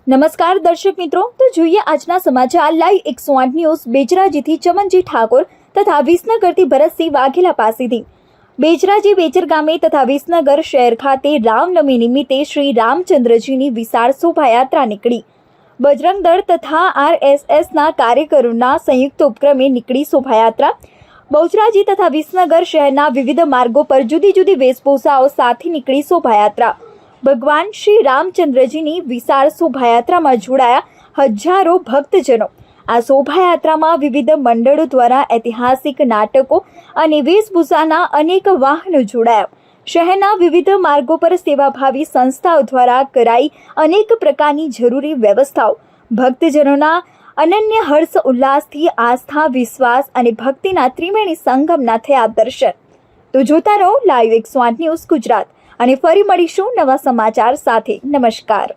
નમસ્કાર દર્શક મિત્રો, તો જોઈએ આજના સમાચાર લાઈવ 108 ન્યૂઝ બેચરાજીથી ચમનજી ઠાકોર તથા વિસનગરથી ભરતસિંહ વાઘેલા પાસેથી। બેચરાજી બેચર ગામે તથા વિસનગર શહેર ખાતે રામનવમી નિમિત્તે શ્રી રામચંદ્રજીની વિશાળ શોભાયાત્રા નીકળી। બજરંગ દળ તથા RSSના કાર્યકરોના સંયુક્ત ઉપક્રમે નીકળી શોભાયાત્રા। બહુચરાજી તથા વિસનગર શહેરના વિવિધ માર્ગો પર જુદી જુદી વેશભૂષાઓ સાથે નીકળી શોભાયાત્રા। ભગવાન શ્રી રામચંદ્રજીની વિશાળ શોભાયાત્રામાં જોડાયા હજારો ભક્તજનો। આ શોભાયાત્રામાં વિવિધ મંડળો દ્વારા ઐતિહાસિક નાટકો અને વેશભૂષાના અનેક વાહનો જોડાયા। શહેરના વિવિધ માર્ગો પર સેવાભાવી સંસ્થાઓ દ્વારા કરાઈ અનેક પ્રકારની જરૂરી વ્યવસ્થાઓ। ભક્તજનોના અનન્ય હર્ષ ઉલ્લાસથી આસ્થા, વિશ્વાસ અને ભક્તિના ત્રિવેણી સંગમના થયા દર્શન। તો જોતા રહો લાઈવ 108 ન્યૂઝ ગુજરાત અને ફરી મળીશું નવા સમાચાર સાથે। નમસ્કાર।